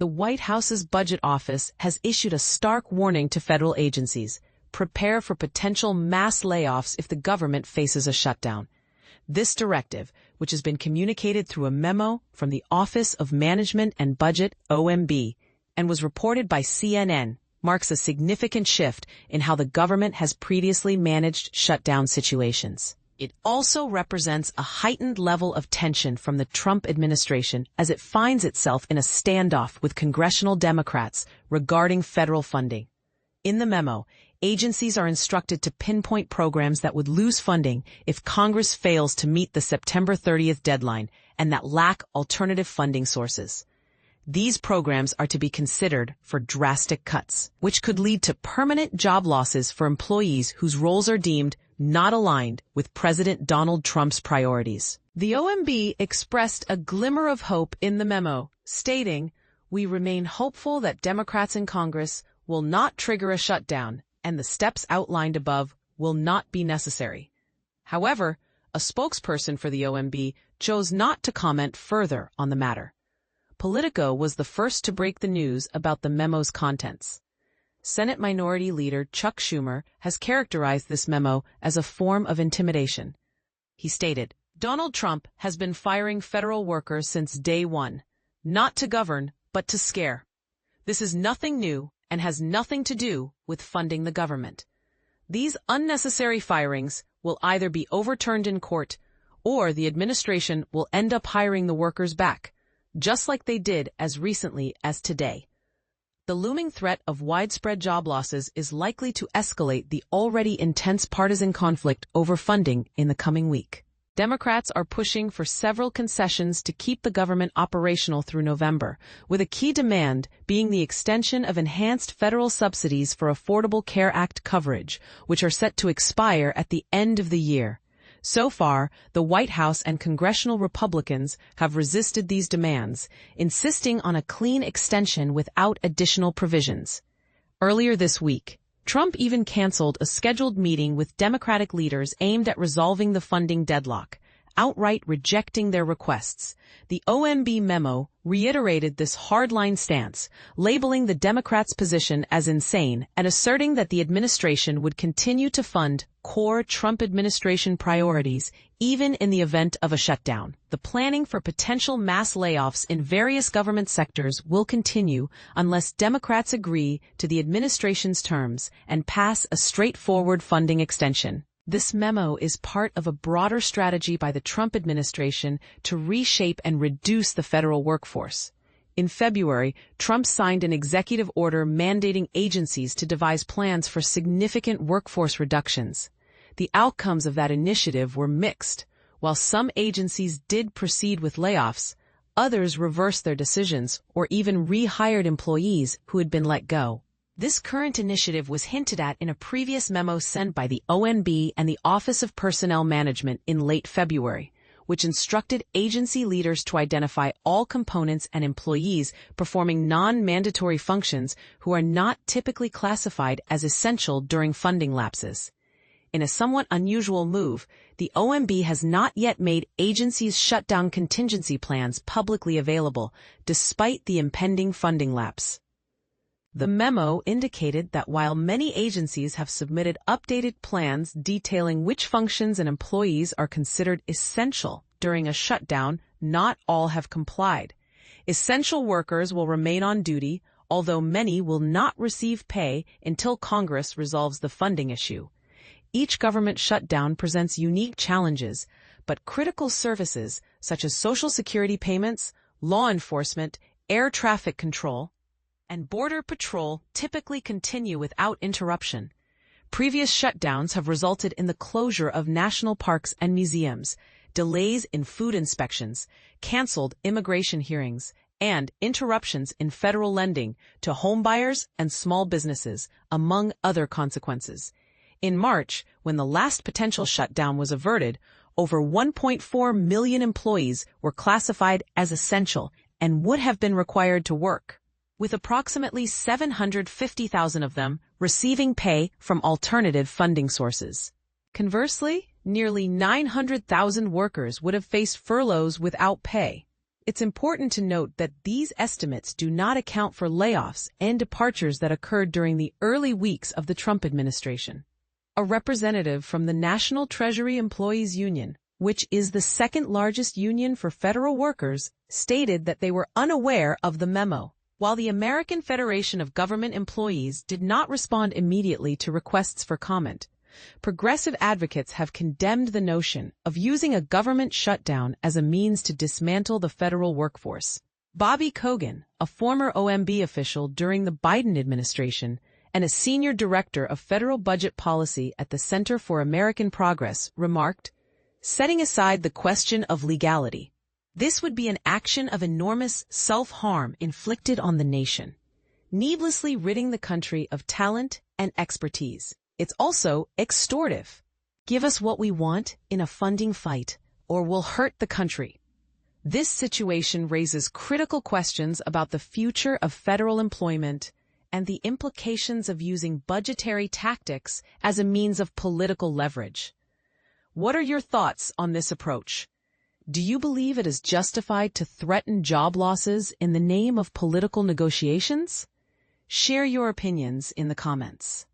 The White House's Budget Office has issued a stark warning to federal agencies: prepare for potential mass layoffs if the government faces a shutdown. This directive, which has been communicated through a memo from the Office of Management and Budget (OMB) and was reported by CNN, marks a significant shift in how the government has previously managed shutdown situations. It also represents a heightened level of tension from the Trump administration as it finds itself in a standoff with congressional Democrats regarding federal funding. In the memo, agencies are instructed to pinpoint programs that would lose funding if Congress fails to meet the September 30th deadline and that lack alternative funding sources. These programs are to be considered for drastic cuts, which could lead to permanent job losses for employees whose roles are deemed not aligned with President Donald Trump's priorities. The OMB expressed a glimmer of hope in the memo, stating, "We remain hopeful that Democrats in Congress will not trigger a shutdown, and the steps outlined above will not be necessary." However, a spokesperson for the OMB chose not to comment further on the matter. Politico was the first to break the news about the memo's contents. Senate Minority Leader Chuck Schumer has characterized this memo as a form of intimidation. He stated, "Donald Trump has been firing federal workers since day one, not to govern, but to scare. This is nothing new and has nothing to do with funding the government. These unnecessary firings will either be overturned in court or the administration will end up hiring the workers back, just like they did as recently as today." The looming threat of widespread job losses is likely to escalate the already intense partisan conflict over funding in the coming week. Democrats are pushing for several concessions to keep the government operational through November, with a key demand being the extension of enhanced federal subsidies for Affordable Care Act coverage, which are set to expire at the end of the year. So far, the White House and congressional Republicans have resisted these demands, insisting on a clean extension without additional provisions. Earlier this week, Trump even canceled a scheduled meeting with Democratic leaders aimed at resolving the funding deadlock, outright rejecting their requests. The OMB memo reiterated this hardline stance, labeling the Democrats' position as insane and asserting that the administration would continue to fund core Trump administration priorities even in the event of a shutdown. The planning for potential mass layoffs in various government sectors will continue unless Democrats agree to the administration's terms and pass a straightforward funding extension. This memo is part of a broader strategy by the Trump administration to reshape and reduce the federal workforce. In February, Trump signed an executive order mandating agencies to devise plans for significant workforce reductions. The outcomes of that initiative were mixed. While some agencies did proceed with layoffs, others reversed their decisions or even rehired employees who had been let go. This current initiative was hinted at in a previous memo sent by the OMB and the Office of Personnel Management in late February, which instructed agency leaders to identify all components and employees performing non-mandatory functions who are not typically classified as essential during funding lapses. In a somewhat unusual move, the OMB has not yet made agencies' shutdown contingency plans publicly available, despite the impending funding lapse. The memo indicated that while many agencies have submitted updated plans detailing which functions and employees are considered essential during a shutdown, not all have complied. Essential workers will remain on duty, although many will not receive pay until Congress resolves the funding issue. Each government shutdown presents unique challenges, but critical services such as Social Security payments, law enforcement, air traffic control, and Border Patrol typically continue without interruption. Previous shutdowns have resulted in the closure of national parks and museums, delays in food inspections, canceled immigration hearings, and interruptions in federal lending to homebuyers and small businesses, among other consequences. In March, when the last potential shutdown was averted, over 1.4 million employees were classified as essential and would have been required to work, with approximately 750,000 of them receiving pay from alternative funding sources. Conversely, nearly 900,000 workers would have faced furloughs without pay. It's important to note that these estimates do not account for layoffs and departures that occurred during the early weeks of the Trump administration. A representative from the National Treasury Employees Union, which is the second largest union for federal workers, stated that they were unaware of the memo. While the American Federation of Government Employees did not respond immediately to requests for comment, progressive advocates have condemned the notion of using a government shutdown as a means to dismantle the federal workforce. Bobby Kogan, a former OMB official during the Biden administration and a senior director of federal budget policy at the Center for American Progress, remarked, "Setting aside the question of legality, this would be an action of enormous self-harm inflicted on the nation, needlessly ridding the country of talent and expertise. It's also extortive. Give us what we want in a funding fight, or we'll hurt the country." This situation raises critical questions about the future of federal employment and the implications of using budgetary tactics as a means of political leverage. What are your thoughts on this approach? Do you believe it is justified to threaten job losses in the name of political negotiations? Share your opinions in the comments.